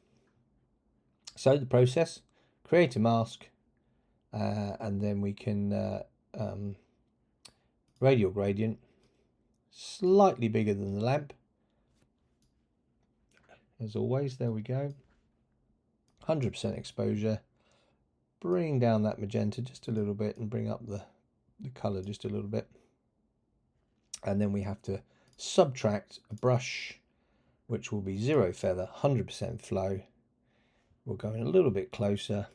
So the process: create a mask, and then we can radial gradient, slightly bigger than the lamp, as always. There we go. 100% exposure. Bring down that magenta just a little bit and bring up the color just a little bit. And then we have to subtract a brush, which will be 0 feather, 100% flow. We'll go in a little bit closer,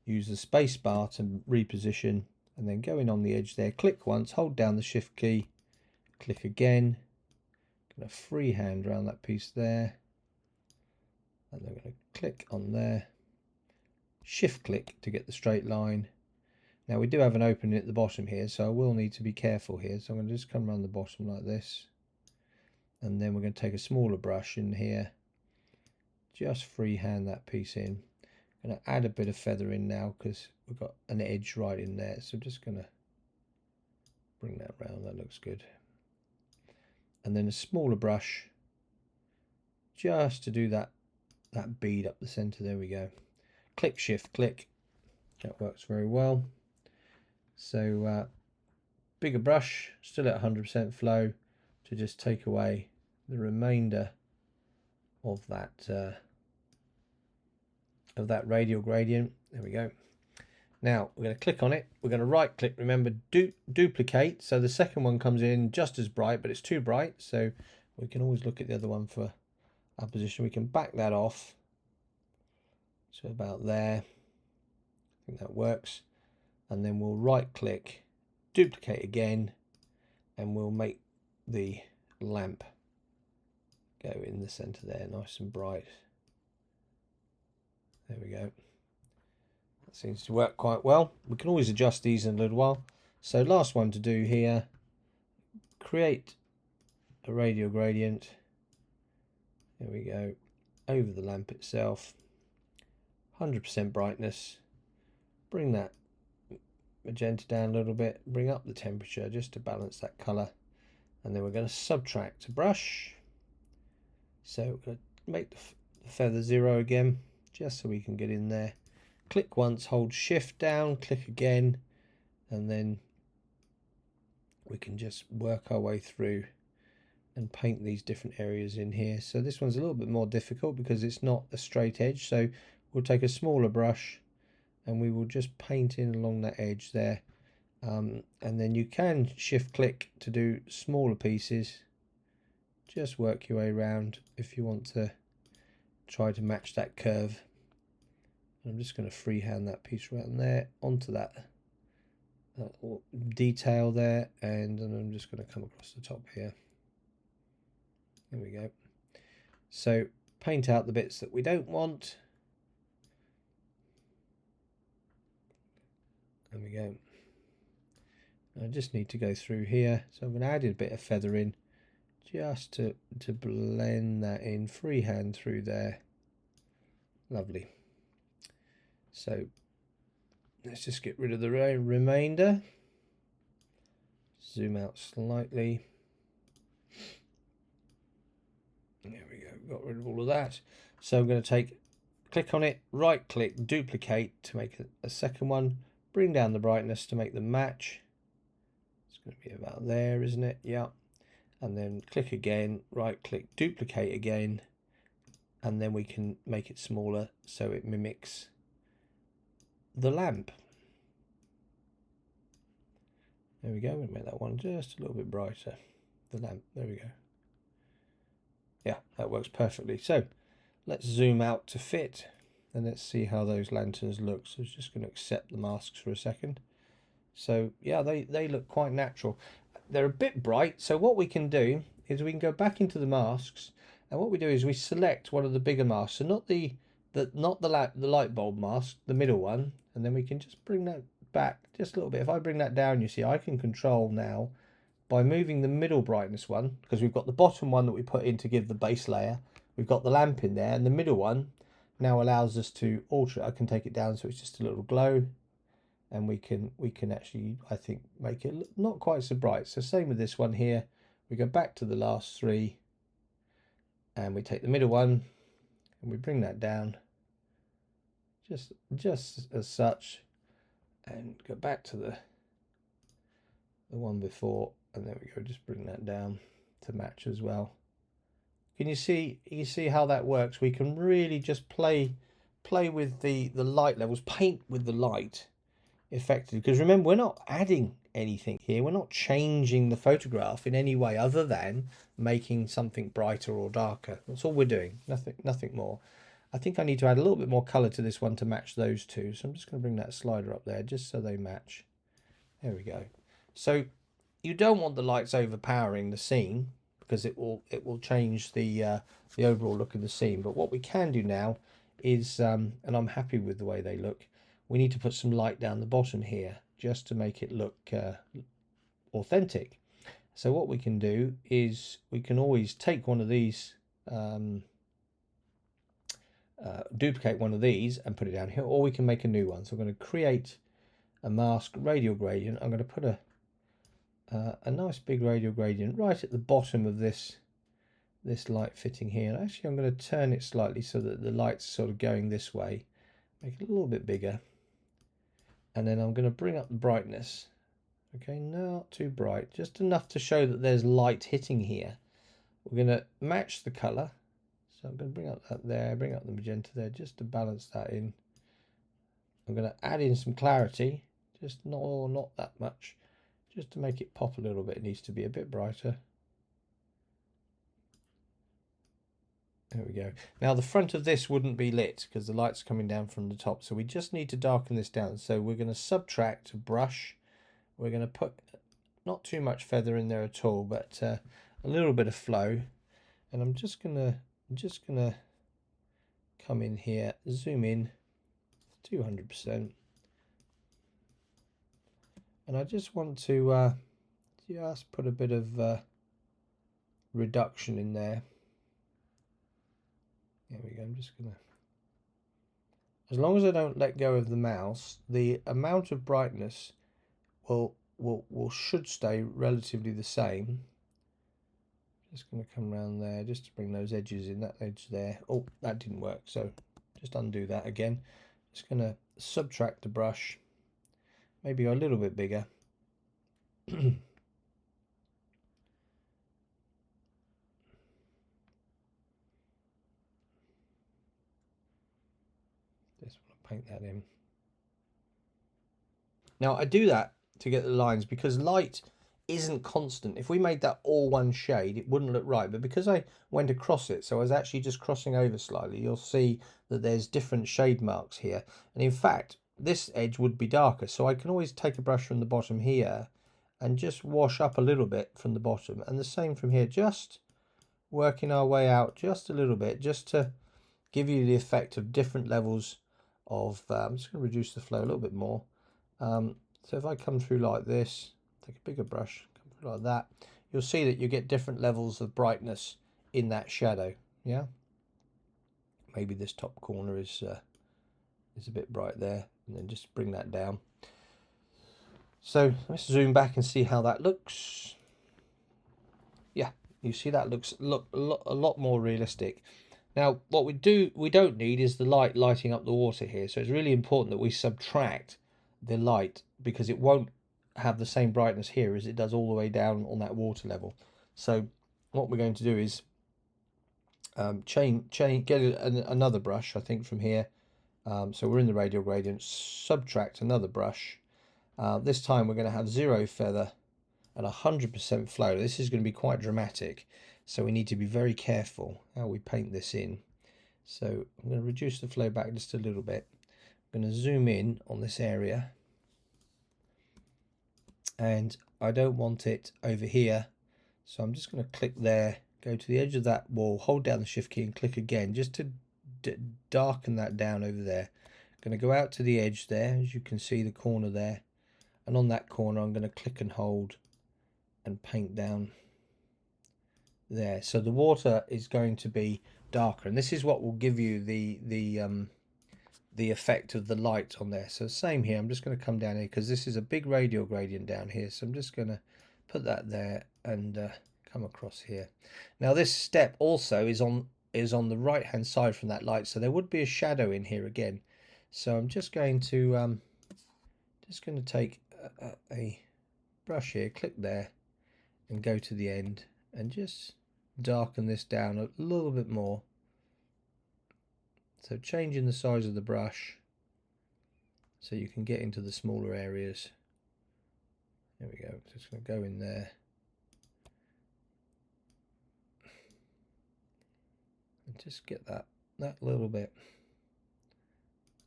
use the space bar to reposition, and then go in on the edge there, click once, hold down the shift key, click again, going to freehand around that piece there, and then we're going to click on there, shift click to get the straight line. Now we do have an opening at the bottom here, so I will need to be careful here. So I'm going to just come around the bottom like this, and then we're going to take a smaller brush in here, just freehand that piece in. I'm going to add a bit of feather in now because we've got an edge right in there, so I'm just going to bring that round. That looks good. And then a smaller brush just to do that bead up the center. There we go. Click, shift, click. That works very well. So bigger brush, still at 100% flow, to just take away the remainder of that radial gradient. There we go. Now we're going to click on it. We're going to right click. Remember, duplicate. So the second one comes in just as bright, but it's too bright. So we can always look at the other one for our position. We can back that off to about there. I think that works. And then we'll right click, duplicate again, and we'll make the lamp go in the center there, nice and bright. There we go. That seems to work quite well. We can always adjust these in a little while. So last one to do here, create a radial gradient. There we go, over the lamp itself, 100% brightness. Bring that magenta down a little bit, bring up the temperature just to balance that color, and then we're going to subtract a brush. So we're going to make the feather 0 again, just so we can get in there. Click once, hold shift down, click again, and then we can just work our way through and paint these different areas in here. So this one's a little bit more difficult because it's not a straight edge, so we'll take a smaller brush and we will just paint in along that edge there, and then you can shift click to do smaller pieces. Just work your way around if you want to try to match that curve. I'm just going to freehand that piece around there onto that detail there, and then I'm just going to come across the top here. There we go. So paint out the bits that we don't want. There we go. I just need to go through here, so I'm going to add a bit of feather in just to blend that in, freehand through there. Lovely. So let's just get rid of the remainder. Zoom out slightly. There we go, got rid of all of that. So I'm going to click on it, right click, duplicate to make a second one. Bring down the brightness to make them match. It's going to be about there, isn't it? Yeah. And then click again, right click, duplicate again, and then we can make it smaller so it mimics the lamp. There we go. We'll make that one just a little bit brighter. The lamp. There we go. Yeah, that works perfectly. So let's zoom out to fit. And let's see how those lanterns look. So I'm just going to accept the masks for a second. So yeah, they look quite natural. They're a bit bright. So what we can do is we can go back into the masks, and what we do is we select one of the bigger masks. So not the light bulb mask, the middle one, and then we can just bring that back just a little bit. If I bring that down, you see I can control now by moving the middle brightness one, because we've got the bottom one that we put in to give the base layer. We've got the lamp in there, and the middle one now allows us to alter it. I can take it down so it's just a little glow, and we can actually, I think, make it not quite so bright. So same with this one here. We go back to the last three, and we take the middle one and we bring that down just as such, and go back to the one before, and there we go. Just bring that down to match as well. Can you see? You see how that works? We can really just play with the light levels, paint with the light effectively. Because remember, we're not adding anything here. We're not changing the photograph in any way other than making something brighter or darker. That's all we're doing. Nothing more. I think I need to add a little bit more color to this one to match those two. So I'm just going to bring that slider up there just so they match. There we go. So you don't want the lights overpowering the scene, because it will change the overall look of the scene. But what we can do now is, and I'm happy with the way they look, we need to put some light down the bottom here just to make it look authentic. So what we can do is we can always take one of these, duplicate one of these and put it down here, or we can make a new one. So I'm going to create a mask radial gradient. I'm going to put a nice big radial gradient right at the bottom of this light fitting here. And actually I'm going to turn it slightly so that the light's sort of going this way, make it a little bit bigger, and then I'm going to bring up the brightness. Okay, not too bright, just enough to show that there's light hitting here. We're going to match the color, so I'm going to bring up that there, bring up the magenta there just to balance that in. I'm going to add in some clarity, just not that much, just to make it pop a little bit. It needs to be a bit brighter. There we go. Now the front of this wouldn't be lit because the light's coming down from the top, so we just need to darken this down. So we're going to subtract a brush. We're going to put not too much feather in there at all, but a little bit of flow. And I'm just gonna come in here, zoom in 200%, and I just want to just put a bit of reduction in there. There we go. I'm just gonna, as long as I don't let go of the mouse, the amount of brightness should stay relatively the same. Just going to come around there just to bring those edges in, that edge there. Oh, that didn't work, so just undo that again. Just going to subtract the brush, maybe go a little bit bigger. Just want to paint that in. Now I do that to get the lines because light isn't constant. If we made that all one shade, it wouldn't look right. But because I went across it, so I was actually just crossing over slightly, you'll see that there's different shade marks here. And in fact, this edge would be darker. So I can always take a brush from the bottom here and just wash up a little bit from the bottom. And the same from here, just working our way out just a little bit, just to give you the effect of different levels of, I'm just going to reduce the flow a little bit more. So if I come through like this, take a bigger brush, come through like that, you'll see that you get different levels of brightness in that shadow. Yeah, maybe this top corner is a bit bright there, and then just bring that down. So let's zoom back and see how that looks. Yeah, you see that looks a lot more realistic. Now what we don't need is the light lighting up the water here, so it's really important that we subtract the light, because it won't have the same brightness here as it does all the way down on that water level. So what we're going to do is get another brush, I think, from here. So we're in the radial gradient, subtract another brush. This time we're going to have 0 feather and 100% flow. This is going to be quite dramatic, so we need to be very careful how we paint this in. So I'm going to reduce the flow back just a little bit. I'm going to zoom in on this area, and I don't want it over here, so I'm just going to click there, go to the edge of that wall, hold down the shift key and click again just to darken that down over there. I'm going to go out to the edge there, as you can see the corner there, and on that corner I'm going to click and hold and paint down there. So the water is going to be darker, and this is what will give you the effect of the light on there. So same here, I'm just going to come down here because this is a big radial gradient down here, so I'm just going to put that there and come across here. Now this step also is on the right hand side from that light, so there would be a shadow in here again. So I'm just going to take a brush here, click there, and go to the end and just darken this down a little bit more. So changing the size of the brush so you can get into the smaller areas. There we go. Just going to go in there. And just get that little bit.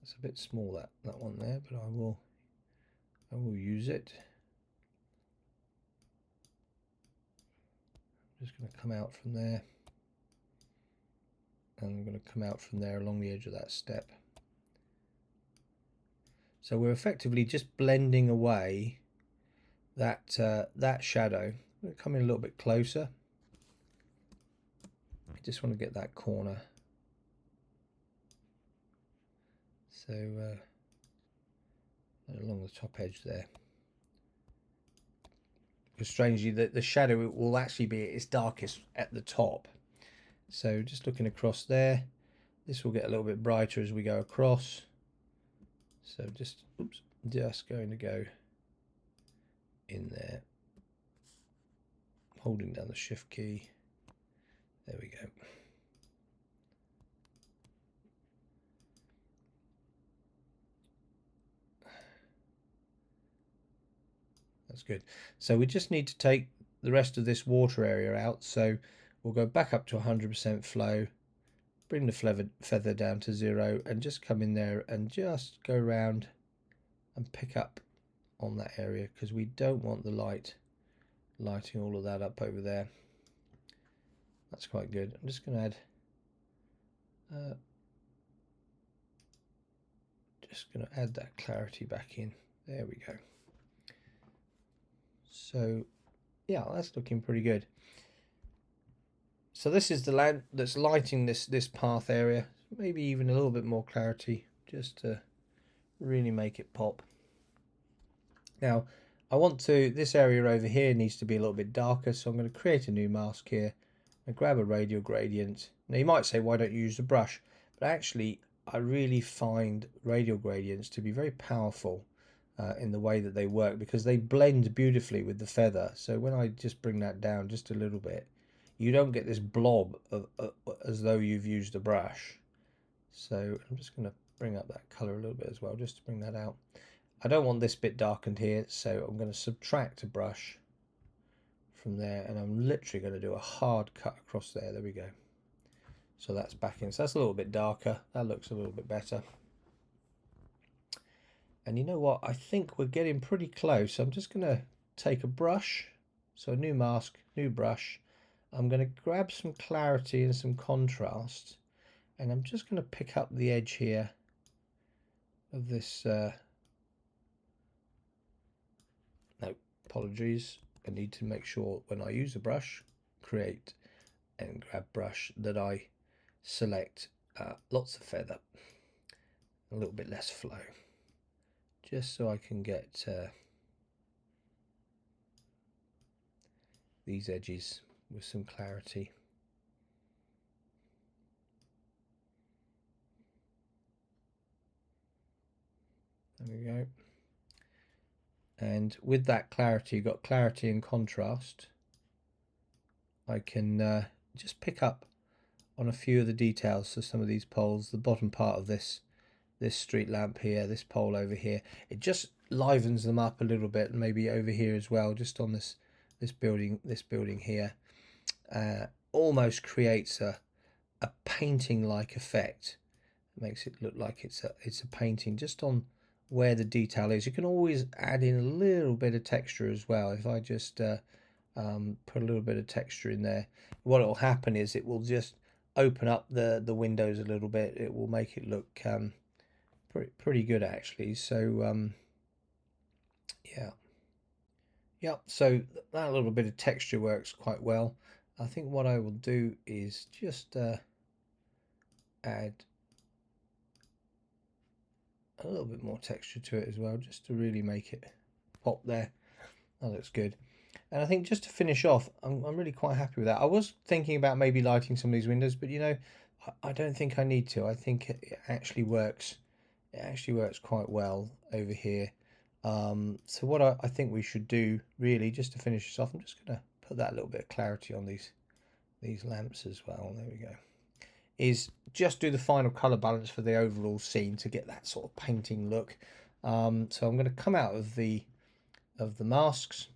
It's a bit small, that one there, but I will use it. I'm just going to come out from there, and I'm going to come out from there along the edge of that step. So we're effectively just blending away that shadow. I'm going to come in a little bit closer. I just want to get that corner. So along the top edge there. Because strangely, the shadow will actually be at its darkest at the top. So just looking across there, this will get a little bit brighter as we go across. So just going to go in there, holding down the shift key. There we go. That's good. So we just need to take the rest of this water area out. So we'll go back up to 100% flow, bring the feather down to 0, and just come in there and just go around and pick up on that area, because we don't want the lighting all of that up over there. That's quite good. I'm just going to add that clarity back in. There we go. So yeah, that's looking pretty good. So this is the land that's lighting this path area. Maybe even a little bit more clarity just to really make it pop. Now I want to, this area over here needs to be a little bit darker, so I'm going to create a new mask here and grab a radial gradient. Now you might say, why don't you use the brush? But actually I really find radial gradients to be very powerful in the way that they work, because they blend beautifully with the feather. So when I just bring that down just a little bit, you don't get this blob as though you've used a brush. So I'm just going to bring up that color a little bit as well, just to bring that out. I don't want this bit darkened here, so I'm going to subtract a brush from there, and I'm literally going to do a hard cut across there. There we go. So that's back in. So that's a little bit darker. That looks a little bit better. And you know what? I think we're getting pretty close. I'm just going to take a brush. So a new mask, new brush. I'm going to grab some clarity and some contrast. And I'm just going to pick up the edge here of this. No, apologies. I need to make sure when I use a brush, create and grab brush, that I select lots of feather, a little bit less flow, just so I can get these edges with some clarity. There we go. And with that clarity, got clarity and contrast, I can just pick up on a few of the details. So some of these poles, the bottom part of this street lamp here, this pole over here, it just livens them up a little bit, and maybe over here as well, just on this building here, almost creates a painting like effect. It makes it look like it's a painting just on where the detail is. You can always add in a little bit of texture as well. If I just put a little bit of texture in there, what will happen is it will just open up the windows a little bit. It will make it look pretty good actually. So yeah, so that little bit of texture works quite well. I think what I will do is just add a little bit more texture to it as well, just to really make it pop there. That looks good. And I think just to finish off, I'm really quite happy with that. I was thinking about maybe lighting some of these windows, but you know, I don't think I need to. I think it actually works it actually works quite well over here. So what I think we should do really, just to finish this off, I'm just going to put that little bit of clarity on these lamps as well. There we go. Is just do the final color balance for the overall scene to get that sort of painting look. So I'm going to come out of the masks,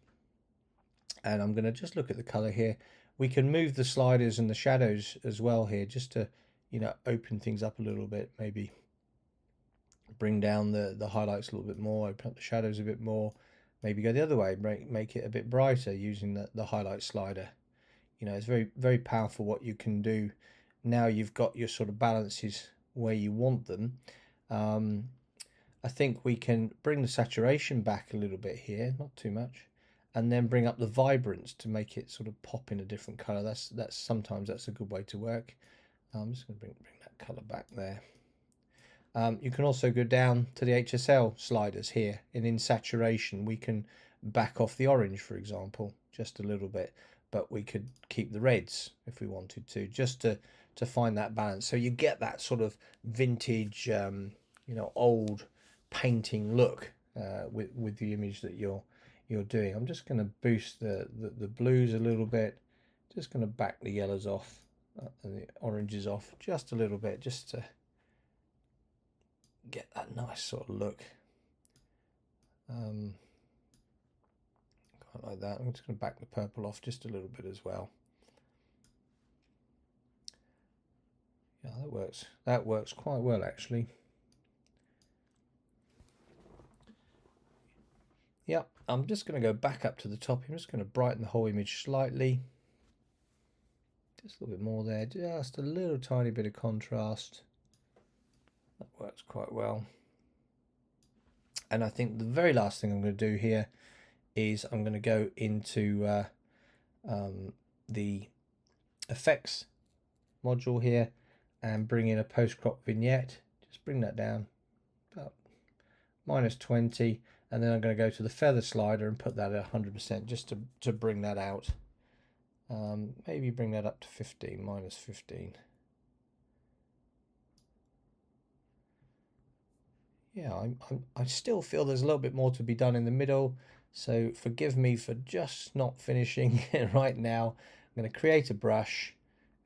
and I'm going to just look at the color here. We can move the sliders and the shadows as well here, just to, you know, open things up a little bit. Maybe bring down the highlights a little bit more, open up the shadows a bit more. Maybe go the other way, make it a bit brighter using the highlight slider. You know, it's very powerful what you can do. Now you've got your sort of balances where you want them. I think we can bring the saturation back a little bit here, not too much, and then bring up the vibrance to make it sort of pop in a different color. That's sometimes that's a good way to work. I'm just going to bring that color back there. You can also go down to the HSL sliders here, and in saturation we can back off the orange, for example, just a little bit, but we could keep the reds if we wanted to, just to find that balance. So you get that sort of vintage, you know, old painting look with the image that you're doing. I'm just going to boost the blues a little bit, just going to back the yellows off and the oranges off just a little bit, just to get that nice sort of look. Quite like that. I'm just going to back the purple off just a little bit as well. Yeah, that works quite well actually. Yep, I'm just going to go back up to the top. I'm just going to brighten the whole image slightly. Just a little bit more there, just a little tiny bit of contrast. That works quite well. And I think the very last thing I'm going to do here is I'm going to go into the effects module here and bring in a post-crop vignette. Just bring that down about -20, and then I'm going to go to the feather slider and put that at 100% just to bring that out. Maybe bring that up to 15, -15. Yeah, I still feel there's a little bit more to be done in the middle, so forgive me for just not finishing it right now. I'm going to create a brush,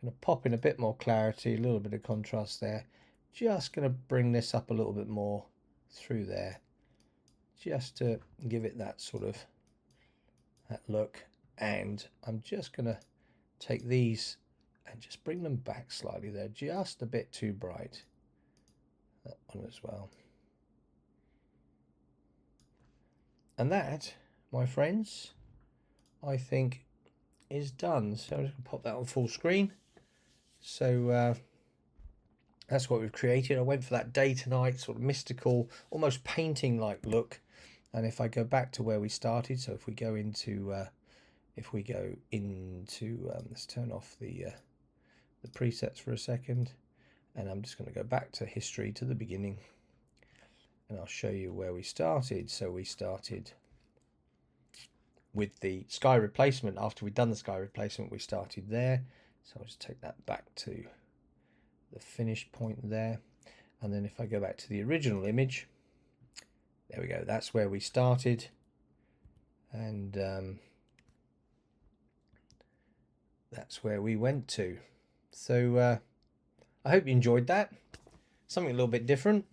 I'm going to pop in a bit more clarity, a little bit of contrast there. Just going to bring this up a little bit more through there, just to give it that sort of that look. And I'm just going to take these and just bring them back slightly there, just a bit too bright. That one as well. And that, my friends, I think is done. So I'm just going to pop that on full screen. So that's what we've created. I went for that day to night sort of mystical, almost painting like look. And if I go back to where we started, so if we go into let's turn off the presets for a second, and I'm just going to go back to history, to the beginning, and I'll show you where we started. So we started with the sky replacement. After we'd done the sky replacement, we started there. So I'll just take that back to the finish point there. And then if I go back to the original image, there we go, that's where we started. And that's where we went to. So I hope you enjoyed that. Something a little bit different.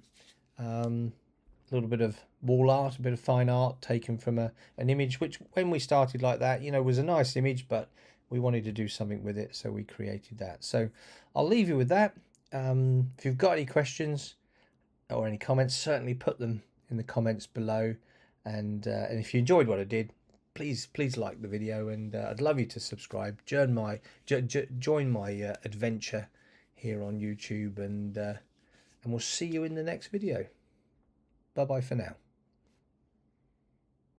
A little bit of wall art, a bit of fine art taken from an image, which when we started like that, you know, was a nice image, but we wanted to do something with it, so we created that. So I'll leave you with that. If you've got any questions or any comments, certainly put them in the comments below. And if you enjoyed what I did, please like the video, and I'd love you to subscribe. Join my adventure here on YouTube, and we'll see you in the next video. Bye bye for now.